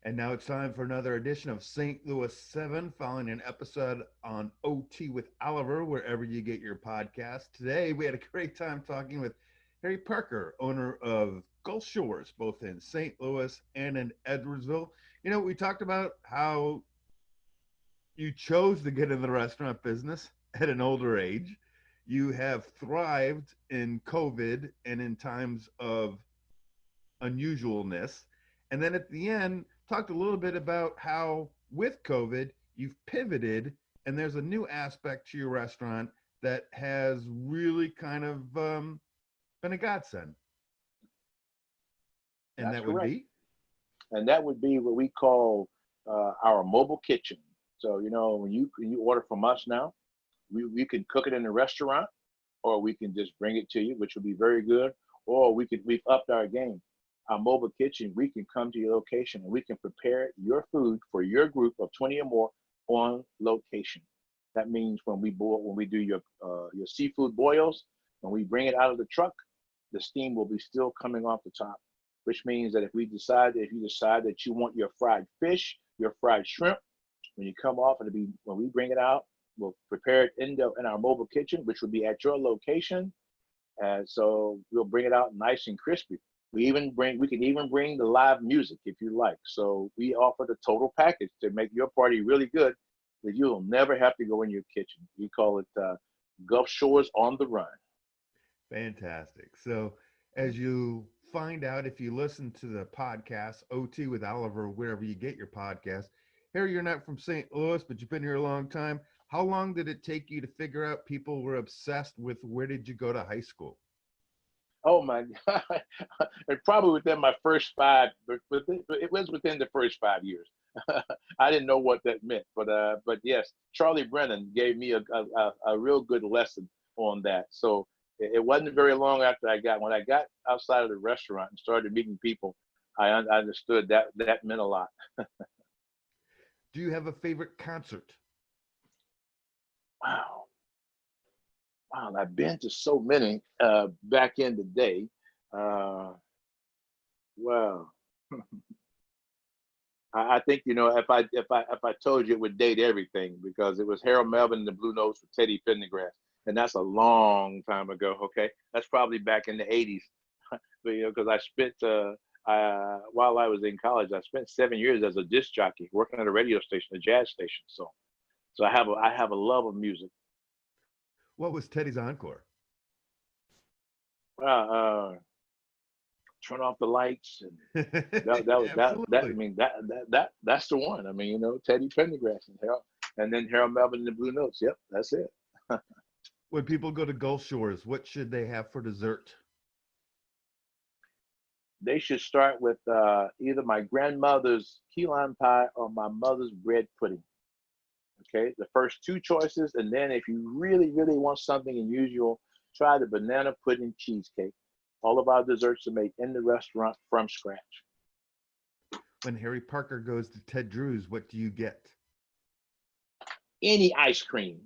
And now it's time for another edition of St. Louis 7, following an episode on OT with Oliver, wherever you get your podcast. Today, we had a great time talking with Harry Parker, owner of Gulf Shores, both in St. Louis and in Edwardsville. We talked about how you chose to get in the restaurant business at an older age. You have thrived in COVID and in times of unusualness. And then at the end, talked a little bit about how with COVID, you've pivoted and there's a new aspect to your restaurant that has really kind of been a godsend. And That's that would correct. be And that would be what we call our mobile kitchen. So, when you order from us now, we can cook it in the restaurant, or we can just bring it to you, which will be very good. Or we've upped our game. Our mobile kitchen, we can come to your location and we can prepare your food for your group of 20 or more on location. That means when we do your seafood boils, when we bring it out of the truck, the steam will be still coming off the top, which means that if you decide that you want your fried fish, your fried shrimp, when you come off, when we bring it out, we'll prepare it in our mobile kitchen, which will be at your location. And so we'll bring it out nice and crispy. We can even bring the live music if you like. So we offer the total package to make your party really good, that you'll never have to go in your kitchen. We call it Gulf Shores on the Run. fantastic. So, as you find out, if you listen to the podcast, OT with Oliver, wherever you get your podcast, Harry, you're not from St. Louis, but you've been here a long time. How long did it take you to figure out people were obsessed with where did you go to high school? Oh my God. And probably within my first five, it was within the first 5 years. I didn't know what that meant, but yes, Charlie Brennan gave me a real good lesson on that. So it wasn't very long after when I got outside of the restaurant and started meeting people, I understood that meant a lot. Do you have a favorite concert? Wow. Wow. I've been to so many back in the day. Uh, wow. I think if I told you, it would date everything, because it was Harold Melvin and the Blue Notes with Teddy Pendergrass, and that's a long time ago. Okay, that's probably back in the '80s. But because while I was in college, I spent 7 years as a disc jockey working at a radio station, a jazz station. So I have a love of music. What was Teddy's encore? Uh, Turn off the lights, and that I Absolutely. mean that's the one. I mean, Teddy Pendergrass and then Harold Melvin and the Blue Notes. Yep, that's it. When people go to Gulf Shores, what should they have for dessert? They should start with either my grandmother's key lime pie or my mother's bread pudding. Okay, the first two choices, and then if you really, really want something unusual, try the banana pudding cheesecake. All of our desserts are made in the restaurant from scratch. When Harry Parker goes to Ted Drew's, what do you get? Any ice cream.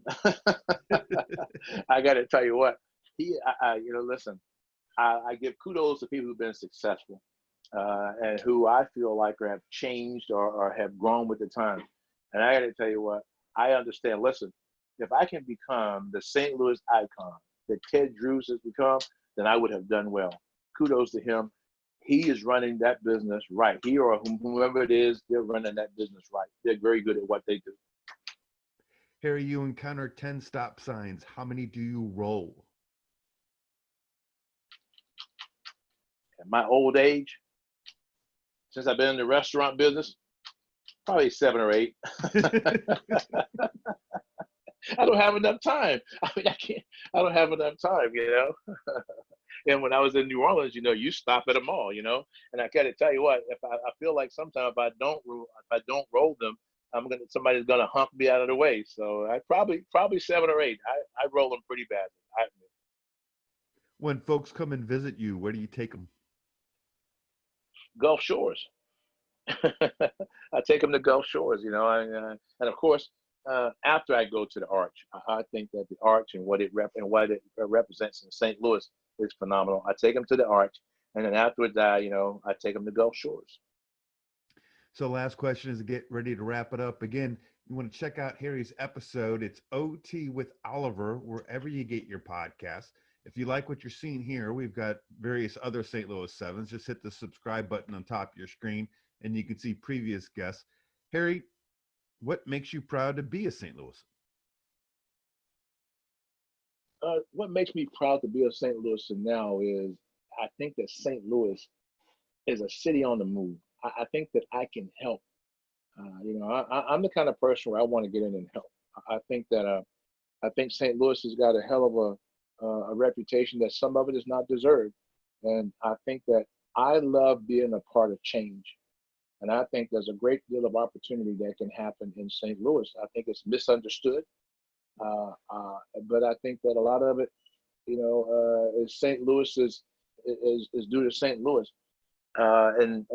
I got to tell you what, listen, I give kudos to people who've been successful and who I feel like have changed or have grown with the time. And I got to tell you what, I understand. Listen, if I can become the St. Louis icon that Ted Drews has become, then I would have done well. Kudos to him. He is running that business right. He or whomever it is, they're running that business right. They're very good at what they do. Harry, you encounter 10 stop signs. How many do you roll? At my old age, since I've been in the restaurant business, probably 7 or 8. I don't have enough time. I mean, I can't. I don't have enough time. And when I was in New Orleans, you stop at a mall. And I gotta tell you what, if I feel like sometimes if I don't roll them, somebody's gonna hump me out of the way. So I probably 7 or 8. I roll them pretty badly. When folks come and visit you, where do you take them? Gulf Shores. I take them to Gulf Shores. And of course, after I go to the Arch, I think that the Arch and what it represents in St. Louis is phenomenal. I take them to the Arch, and then afterwards, I take them to Gulf Shores. So last question is to get ready to wrap it up. Again, you want to check out Harry's episode. It's OT with Oliver, wherever you get your podcast. If you like what you're seeing here, we've got various other St. Louis Sevens. Just hit the subscribe button on top of your screen and you can see previous guests. Harry, what makes you proud to be a St. Louis? What makes me proud to be a St. Louisan now is I think that St. Louis is a city on the move. I think that I can help. I'm the kind of person where I want to get in and help. I think that I think St. Louis has got a hell of a reputation that some of it is not deserved, and I think that I love being a part of change. And I think there's a great deal of opportunity that can happen in St. Louis. I think it's misunderstood, uh, uh, but I think that a lot of it, is St. Louis is due to St. Louis, and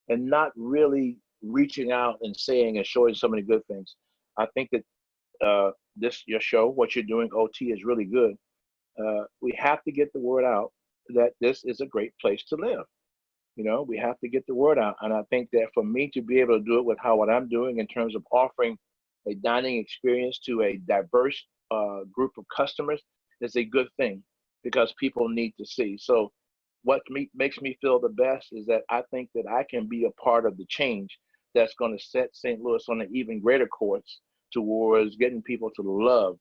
not really reaching out and saying and showing so many good things. I think that this your show, what you're doing, OT, is really good. We have to get the word out that this is a great place to live. We have to get the word out, and I think that for me to be able to do it with how what I'm doing in terms of offering a dining experience to a diverse group of customers is a good thing because people need to see. So, makes me feel the best is that I think that I can be a part of the change that's going to set St. Louis on an even greater course towards getting people to love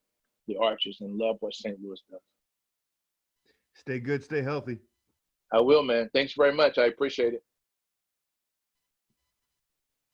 the Archers and love what St. Louis does. Stay good, stay healthy. I will, man. Thanks very much. I appreciate it.